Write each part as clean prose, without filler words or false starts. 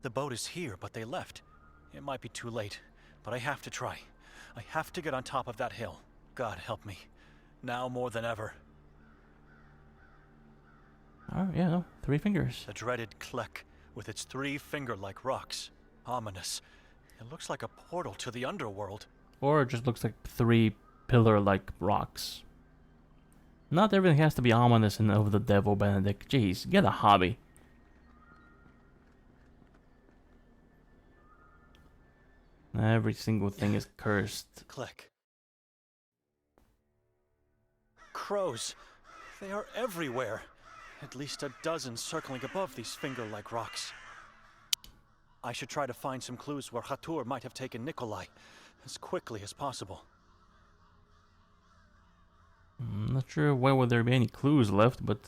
The boat is here, but they left. It might be too late, but I have to try. I have to get on top of that hill. God help me. Now more than ever. Oh, yeah, no. 3 fingers. The dreaded Klek, with its 3 finger-like rocks. Ominous. It looks like a portal to the underworld. Or it just looks like 3 pillar-like rocks. Not everything has to be ominous and of the devil, Benedict. Jeez, get a hobby. Every single thing is cursed. Klek. Crows. They are everywhere. At least a dozen circling above these finger-like rocks. I should try to find some clues where Kotar might have taken Nikolai as quickly as possible. I'm not sure where would there be any clues left, but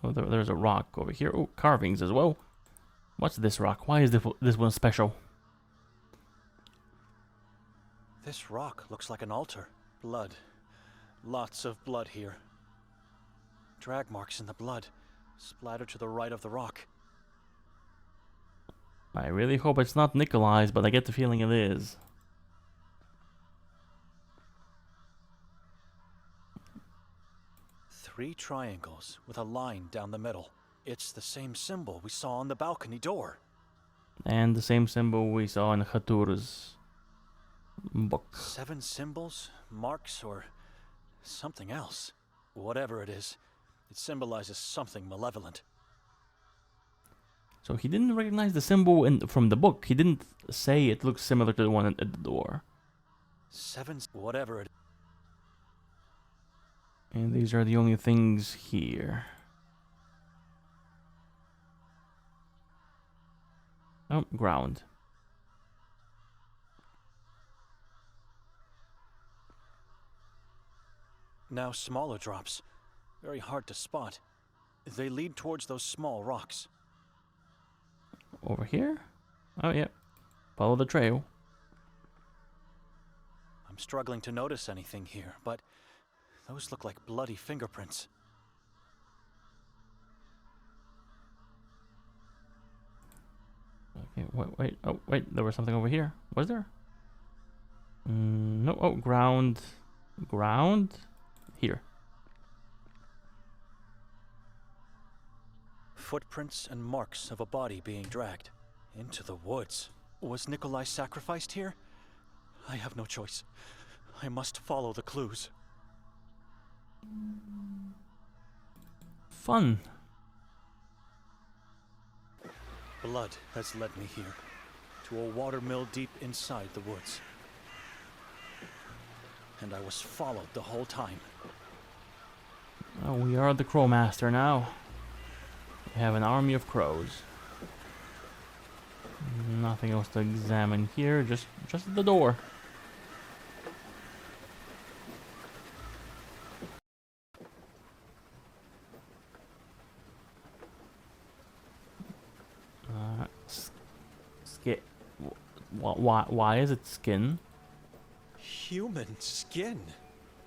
oh, there's a rock over here. Oh, carvings as well. What's this rock? Why is this one special? This rock looks like an altar. Blood. Lots of blood here. Drag marks in the blood, splattered to the right of the rock. I really hope it's not Nikolai's, but I get the feeling it is. Three triangles with a line down the middle. It's the same symbol we saw on the balcony door. And the same symbol we saw in Kotar's book. 7 symbols, marks, or something else. Whatever it is, it symbolizes something malevolent. So he didn't recognize the symbol from the book. He didn't say it looks similar to the one at the door. 7, whatever it is. And these are the only things here. Oh, ground. Now smaller drops. Very hard to spot. They lead towards those small rocks. Over here? Oh, yeah. Follow the trail. I'm struggling to notice anything here, but those look like bloody fingerprints. Okay, wait. Oh, wait. There was something over here. Was there? No. Oh, ground. Ground? Here. Footprints and marks of a body being dragged into the woods. Was Nikolai sacrificed here? I have no choice. I must follow the clues. Fun. Blood has led me here, to a watermill deep inside the woods. And I was followed the whole time. Oh, we are the Crow Master now. We have an army of crows. Nothing else to examine here, just the door. Skin. Why is it skin? Human skin.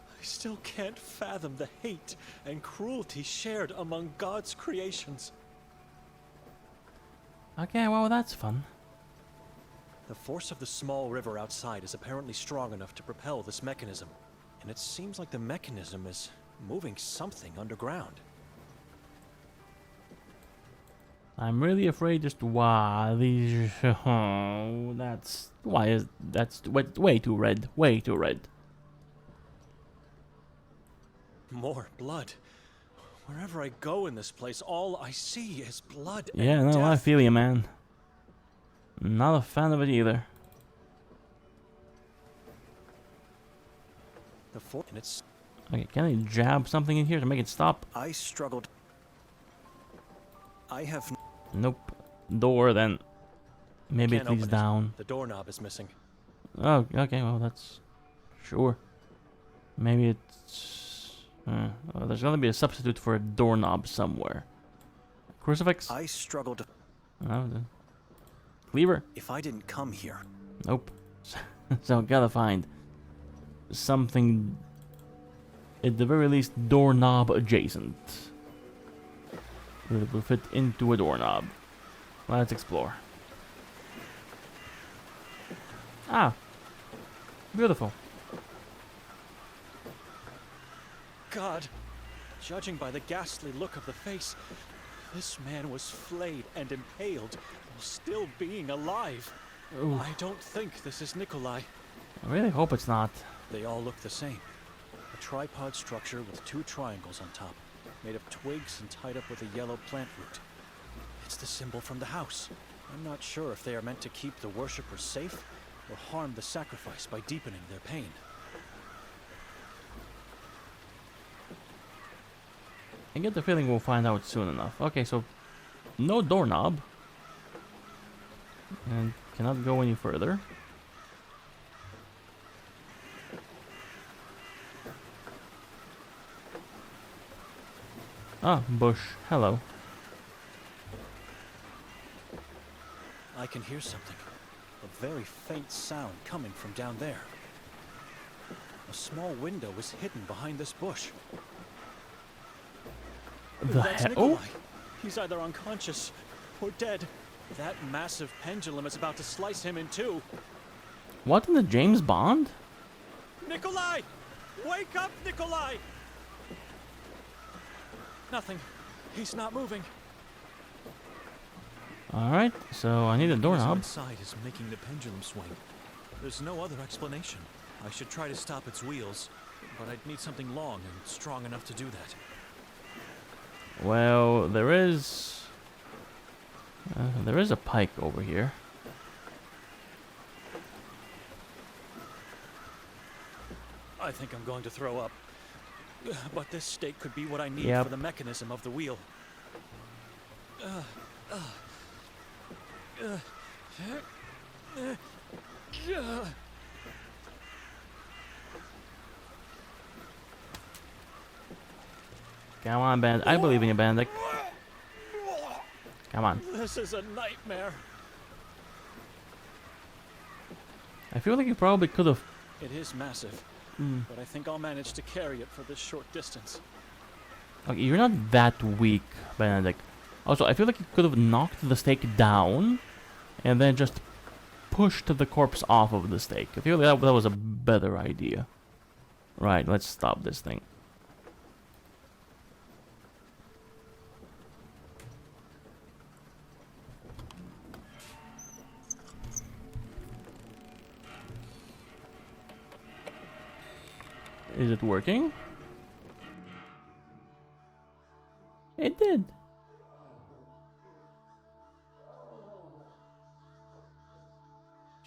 I still can't fathom the hate and cruelty shared among God's creations. Okay, well, that's fun. The force of the small river outside is apparently strong enough to propel this mechanism. And it seems like the mechanism is moving something underground. I'm really afraid just why these. Oh, that's way too red. Way too red. More blood. Wherever I go in this place, all I see is blood and Yeah, no, death. I feel you, man. Not a fan of it either. The fort, and it's. Okay, can I jab something in here to make it stop? I struggled. I have. Nope. Door, then. Maybe Can't it leads open it. down. The doorknob is missing. Oh, okay, well, that's. Sure. Maybe it's. Well, there's gonna be a substitute for a doorknob somewhere. Crucifix? I struggled. No, the cleaver? If I didn't come here, Nope. So gotta find something, at the very least, doorknob adjacent. That will fit into a doorknob. Let's explore. Ah, beautiful. God, judging by the ghastly look of the face, this man was flayed and impaled while still being alive. Ooh, I don't think this is Nikolai. I really hope it's not. They all look the same. A tripod structure with 2 triangles on top, made of twigs and tied up with a yellow plant root. It's the symbol from the house. I'm not sure if they are meant to keep the worshippers safe or harm the sacrifice by deepening their pain. I get the feeling we'll find out soon enough. Okay, so no doorknob. And cannot go any further. Ah, bush. Hello. I can hear something. A very faint sound coming from down there. A small window is hidden behind this bush. That's Nikolai. He's either unconscious or dead. That massive pendulum is about to slice him in 2. What in the James Bond? Nikolai! Wake up, Nikolai! Nothing. He's not moving. Alright, so I need a doorknob. Inside is making the pendulum swing. There's no other explanation. I should try to stop its wheels, but I'd need something long and strong enough to do that. Well, there is a pike over here. I think I'm going to throw up. But this stake could be what I need Yep. for the mechanism of the wheel. Come on, Bandit. I believe in you, Bandit. Come on. This is a nightmare. I feel like you probably could have. It is massive, but I think I'll manage to carry it for this short distance. Okay, you're not that weak, Benedict. Also, I feel like you could have knocked the stake down and then just pushed the corpse off of the stake. I feel like that was a better idea. Right, let's stop this thing. Is it working? It did.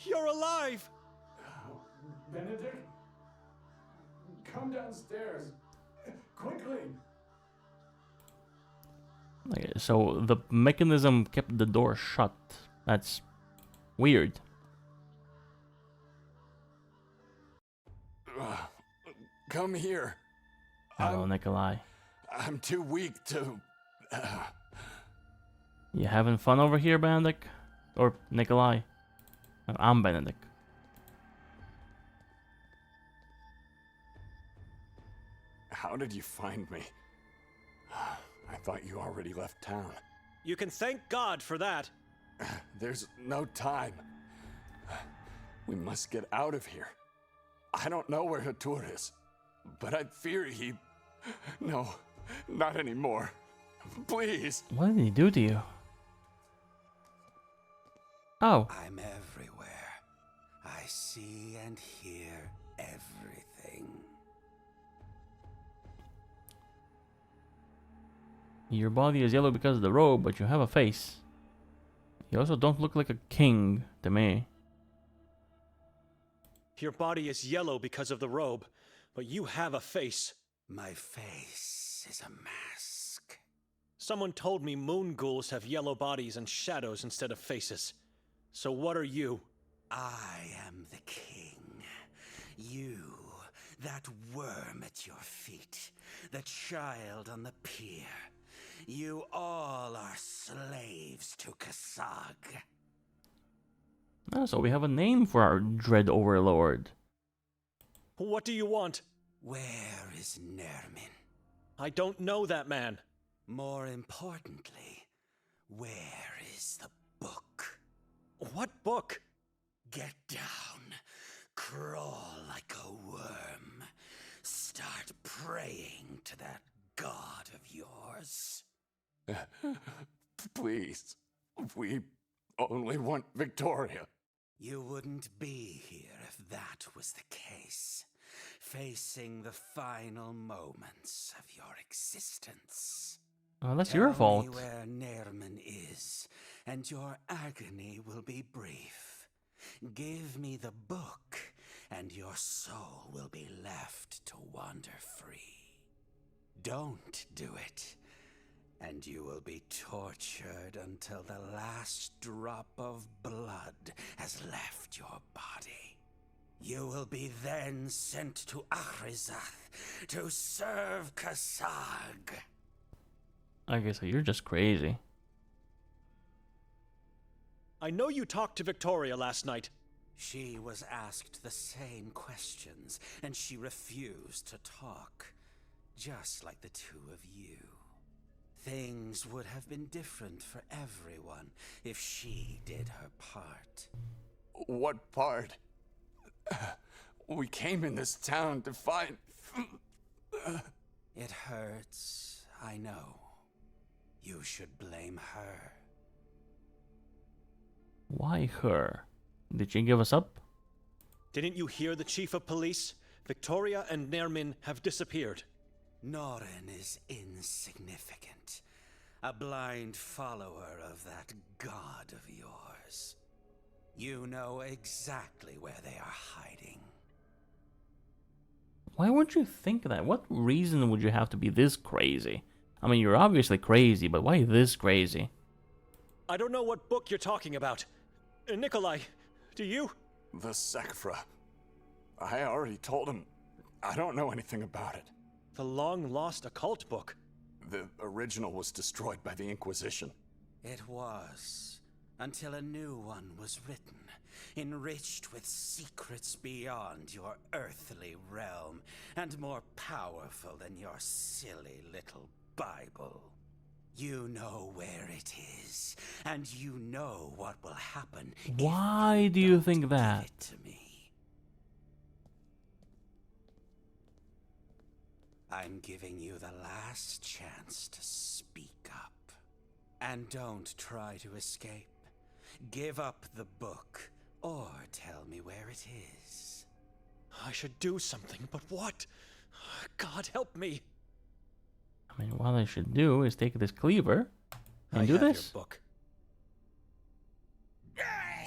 You're alive! Benedict? Come downstairs. Quickly. Okay, so the mechanism kept the door shut. That's weird. Come here. Hello, Nikolai. I'm too weak to... You having fun over here, Benedict? Or Nikolai? I'm Benedict. How did you find me? I thought you already left town. You can thank God for that. There's no time. We must get out of here. I don't know where Kotar is, but I fear he... No, not anymore. Please. What did he do to you? Oh. I'm everywhere. I see and hear everything. Your body is yellow because of the robe, but you have a face. You also don't look like a king to me. Your body is yellow because of the robe, but you have a face. My face is a mask. Someone told me moon ghouls have yellow bodies and shadows instead of faces. So what are you? I am the king. You, that worm at your feet, the child on the pier. You all are slaves to Kasag. Ah, so we have a name for our dread overlord. What do you want? Where is Nermin? I don't know that man. More importantly, where is the book? What book? Get down. praying to that god of yours? Please, we only want Victoria. You wouldn't be here if that was the case, facing the final moments of your existence. Well, that's your fault. Tell me where Nerman is, and your agony will be brief. Give me the book, and your soul will be left to wander free. Don't do it, and you will be tortured until the last drop of blood has left your body. You will be then sent to Achrizath to serve Kasag. I guess you're just crazy. I know you talked to Victoria last night. She was asked the same questions, and she refused to talk, just like the two of you. Things would have been different for everyone if she did her part. What part? We came in this town to find... It hurts, I know. You should blame her. Why her? Did she give us up? Didn't you hear the chief of police? Victoria and Nermin have disappeared. Norin is insignificant. A blind follower of that god of yours. You know exactly where they are hiding. Why would you think that? What reason would you have to be this crazy? I mean, you're obviously crazy, but why this crazy? I don't know what book you're talking about. Nikolai, do you? The Sekfra. I already told him. I don't know anything about it. The long-lost occult book. The original was destroyed by the Inquisition. It was, until a new one was written, enriched with secrets beyond your earthly realm, and more powerful than your silly little Bible. You know where it is, and you know what will happen. Why do you think that? Give it to me. I'm giving you the last chance to speak up. And don't try to escape. Give up the book, or tell me where it is. I should do something, but what? God help me. I mean, what I should do is take this cleaver and I do have this. Your book.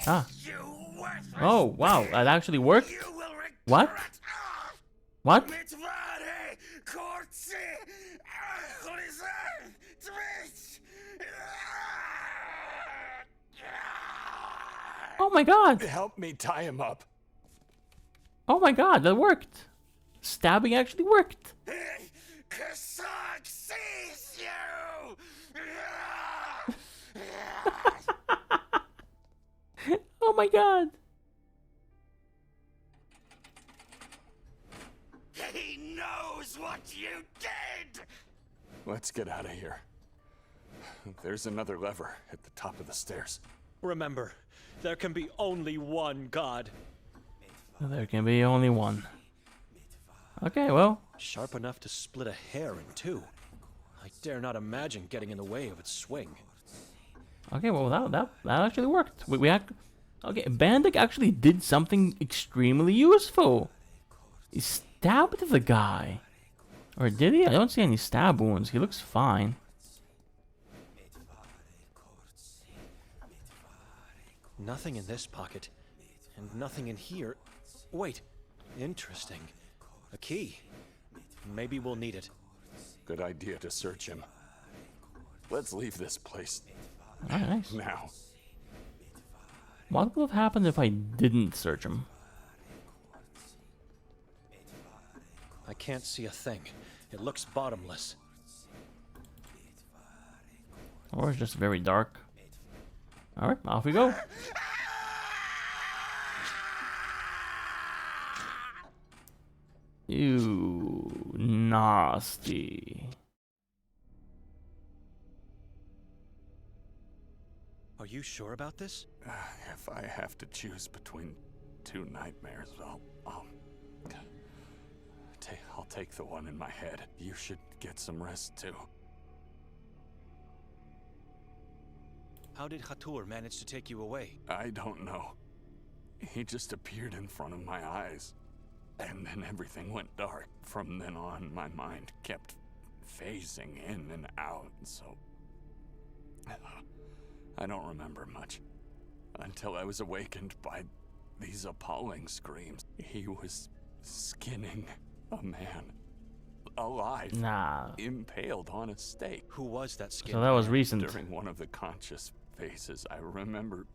Ah. You worthless. Oh, wow, that actually worked? You will regret. What? What? Mitvare, Kortsi, Achrizan, Twitch. Oh my god! Help me tie him up. Oh my god, that worked! Stabbing actually worked! Kasag sees you! Oh my god! He knows what you did! Let's get out of here. There's another lever at the top of the stairs. Remember, there can be only one God. There can be only one. Okay, well, Sharp enough to split a hair in two. I dare not imagine getting in the way of its swing. okay, well that actually worked. Okay, Bandic actually did something extremely useful. He stabbed the guy. Or did he? I don't see any stab wounds. He looks fine. Nothing in this pocket, and nothing in here. Wait, interesting. A key. Maybe we'll need it. Good idea to search him. Let's leave this place Alright, nice. now. What would have happened if I didn't search him? I can't see a thing. It looks bottomless. Or it's just very dark. Alright, off we go. Ew, nasty. Are you sure about this? If I have to choose between two nightmares, I'll I'll take the one in my head. You should get some rest too. How did Khatur manage to take you away? I don't know. He just appeared in front of my eyes. And then everything went dark. From then on, my mind kept phasing in and out, so... I don't remember much. Until I was awakened by these appalling screams. He was skinning a man. Alive. Nah. Impaled on a stake. Who was that skin? So that was recent. During one of the conscious phases, I remember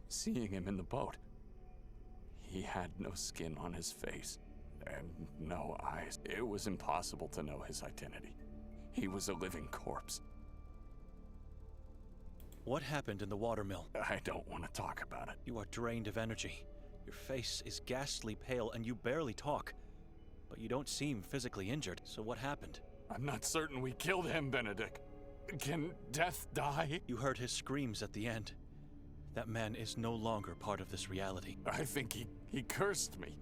seeing him in the boat. He had no skin on his face and no eyes. It was impossible to know his identity. He was a living corpse. What happened in the watermill? I don't want to talk about it. You are drained of energy. Your face is ghastly pale and you barely talk. But you don't seem physically injured. So what happened? I'm not certain we killed him, Benedict. Can death die? You heard his screams at the end. That man is no longer part of this reality. I think he cursed me.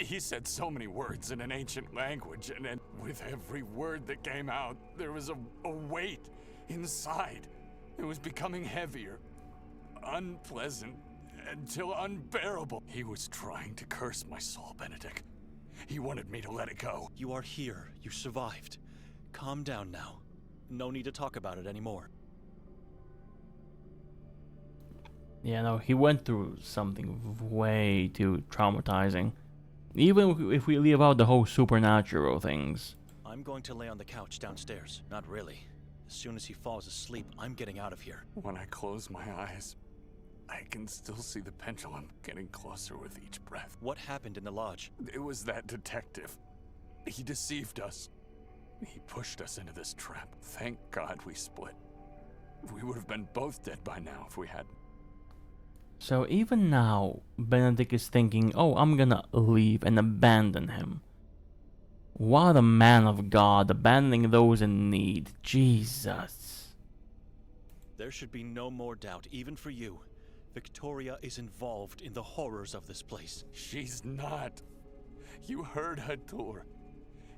He said so many words in an ancient language, and then with every word that came out, there was a weight inside. It was becoming heavier, unpleasant, until unbearable. He was trying to curse my soul, Benedict. He wanted me to let it go. You are here. You survived. Calm down now. No need to talk about it anymore. Yeah, no, he went through something way too traumatizing. Even if we leave out the whole supernatural things. I'm going to lay on the couch downstairs. Not really. As soon as he falls asleep, I'm getting out of here. When I close my eyes, I can still see the pendulum getting closer with each breath. What happened in the lodge? It was that detective. He deceived us. He pushed us into this trap. Thank God we split. We would have been both dead by now if we hadn't. So even now, Benedict is thinking, oh, I'm gonna leave and abandon him. What a man of God, abandoning those in need. Jesus. There should be no more doubt, even for you. Victoria is involved in the horrors of this place. She's not. You heard Hatur.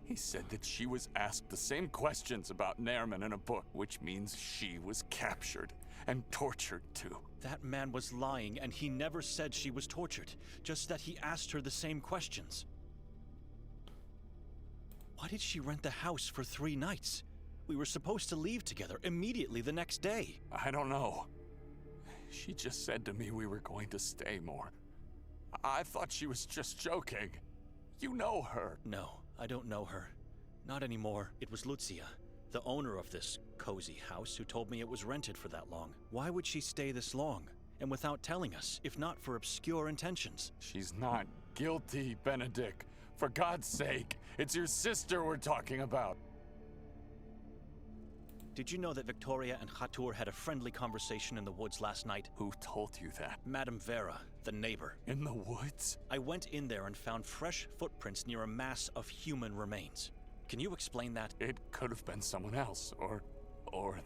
He said that she was asked the same questions about Nerman in a book, which means she was captured and tortured too. That man was lying, and he never said she was tortured, just that he asked her the same questions. Why did she rent the house for 3 nights? We were supposed to leave together immediately the next day. I don't know. She just said to me we were going to stay more. I thought she was just joking. You know her. No, I don't know her. Not anymore. It was Lucia, the owner of this cozy house, who told me it was rented for that long. Why would she stay this long, and without telling us, if not for obscure intentions? She's not guilty, Benedict. For God's sake, it's your sister we're talking about. Did you know that Victoria and Khatur had a friendly conversation in the woods last night? Who told you that? Madame Vera, the neighbor. In the woods? I went in there and found fresh footprints near a mass of human remains. Can you explain that? It could have been someone else, or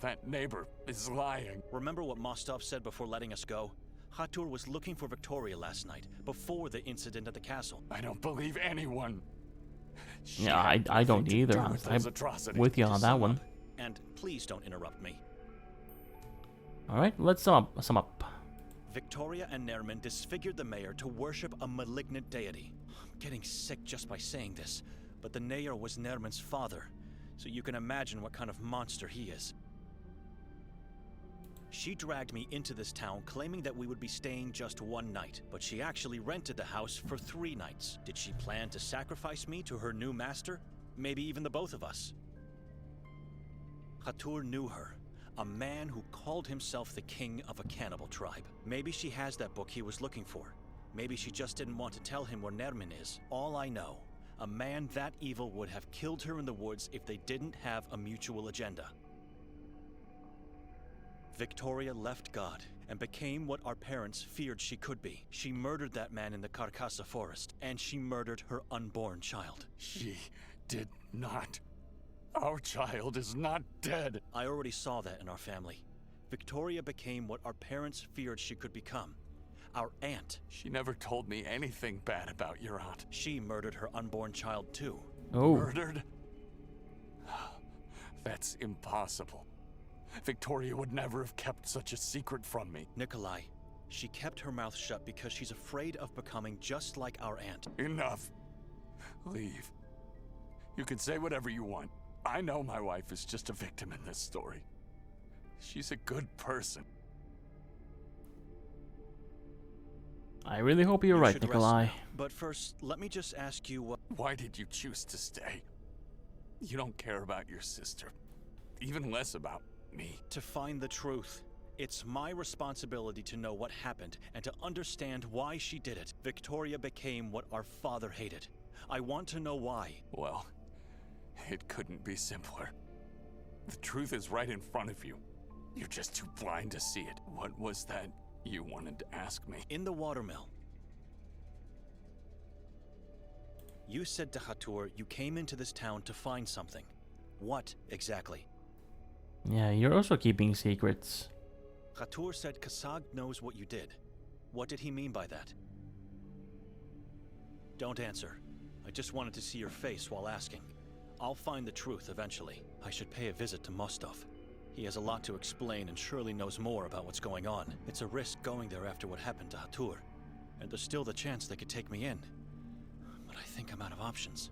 that neighbor is lying. Remember what Mostov said before letting us go? Khatur was looking for Victoria last night, before the incident at the castle. I don't believe anyone. Yeah, I don't either. I'm with you on that one. And please don't interrupt me. Alright, let's sum up. Victoria and Nerman disfigured the mayor to worship a malignant deity. I'm getting sick just by saying this, but the mayor was Nerman's father, so you can imagine what kind of monster he is. She dragged me into this town claiming that we would be staying just 1 night, but she actually rented the house for 3 nights. Did she plan to sacrifice me to her new master? Maybe even the both of us. Khatur knew her, a man who called himself the king of a cannibal tribe. Maybe she has that book he was looking for. Maybe she just didn't want to tell him where Nerman is. All I know, a man that evil would have killed her in the woods if they didn't have a mutual agenda. Victoria left God and became what our parents feared she could be. She murdered that man in the Carcassa forest, and she murdered her unborn child. She did not. Our child is not dead. I already saw that in our family. Victoria became what our parents feared she could become. our aunt. She never told me anything bad about your aunt. She murdered her unborn child too. Oh. Murdered? That's impossible. Victoria would never have kept such a secret from me. Nikolai, she kept her mouth shut because she's afraid of becoming just like our aunt. Enough. Leave. You can say whatever you want. I know my wife is just a victim in this story. She's a good person. I really hope you're You right, should rest Nikolai. now. But first, let me just ask you what... Why did you choose to stay? You don't care about your sister. Even less about me. To find the truth. It's my responsibility to know what happened and to understand why she did it. Victoria became what our father hated. I want to know why. Well, it couldn't be simpler. The truth is right in front of you. You're just too blind to see it. What was that you wanted to ask me? In the watermill. You said to Hatur you came into this town to find something. What exactly? Yeah, you're also keeping secrets. Hatur said Kasag knows what you did. What did he mean by that? Don't answer. I just wanted to see your face while asking. I'll find the truth eventually. I should pay a visit to Mostov. He has a lot to explain and surely knows more about what's going on. It's a risk going there after what happened to Hatur. And there's still the chance they could take me in. But I think I'm out of options.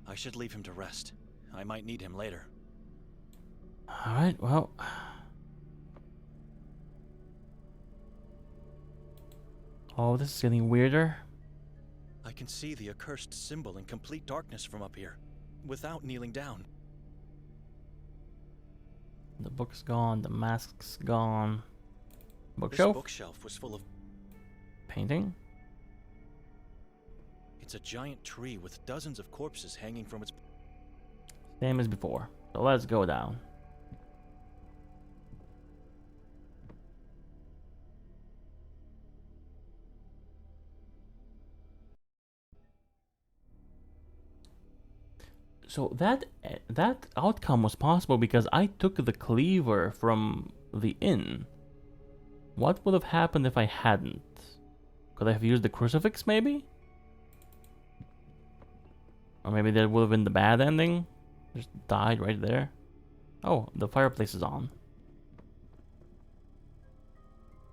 I should leave him to rest. I might need him later. Alright, well. Oh, this is getting weirder. I can see the accursed symbol in complete darkness from up here, without kneeling down. The book's gone, the mask's gone. This Bookshelf? bookshelf was full of... Painting? It's a giant tree with dozens of corpses hanging from its... Same as before. So let's go down. So that outcome was possible because I took the cleaver from the inn. What would have happened if I hadn't? Could I have used the crucifix maybe? Or maybe that would have been the bad ending? Just died right there. Oh, the fireplace is on.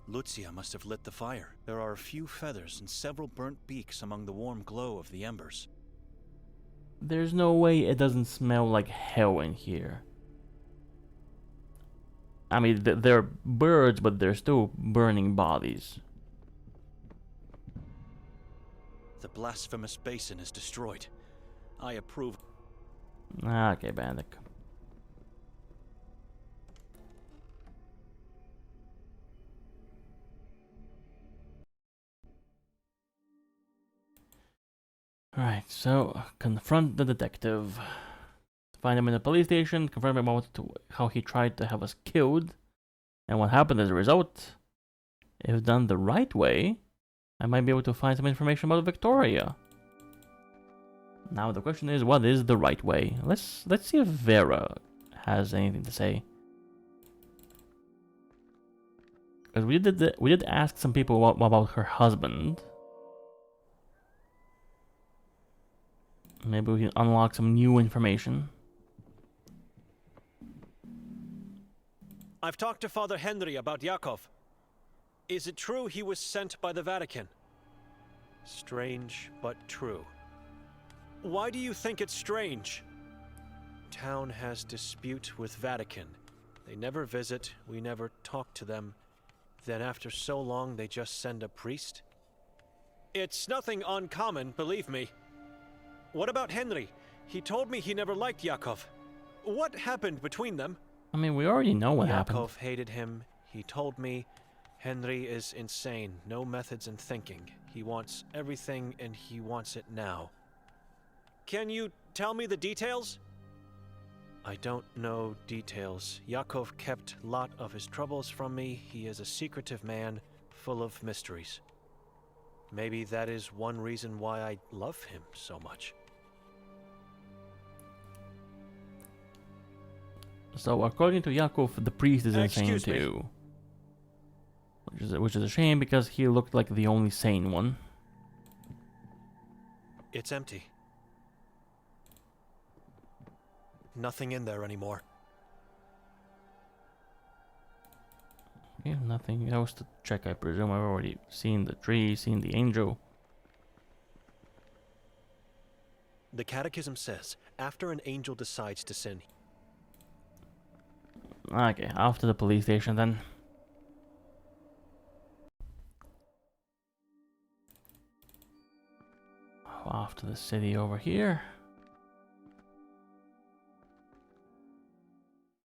Lucia must have lit the fire. There are a few feathers and several burnt beaks among the warm glow of the embers. There's no way it doesn't smell like hell in here. I mean, they're birds, but they're still burning bodies. The blasphemous basin is destroyed. I approve. Okay, Bandic. Alright, so confront the detective. Find him in the police station, confront him about how he tried to have us killed, and what happened as a result. If done the right way, I might be able to find some information about Victoria. Now the question is, what is the right way? Let's see if Vera has anything to say. Because we did ask some people about her husband. Maybe we can unlock some new information. I've talked to Father Henry about Yakov. Is it true he was sent by the Vatican? Strange, but true. Why do you think it's strange? Town has dispute with Vatican. They never visit, we never talk to them. Then after so long, they just send a priest? It's nothing uncommon, believe me. What about Henry? He told me he never liked Yakov. What happened between them? I mean, we already know what happened. Yakov hated him. He told me Henry is insane, no methods in thinking. He wants everything and he wants it now. Can you tell me the details? I don't know details. Yakov kept a lot of his troubles from me. He is a secretive man, full of mysteries. Maybe that is one reason why I love him so much. So according to Yakov, the priest is insane Excuse me. too. which is a shame because he looked like the only sane one. It's empty. Nothing in there anymore. Yeah, nothing else to check, I presume. I've already seen the tree, seen the angel. The Catechism says, after an angel decides to sin, Okay, off to the police station then. Off to the city over here.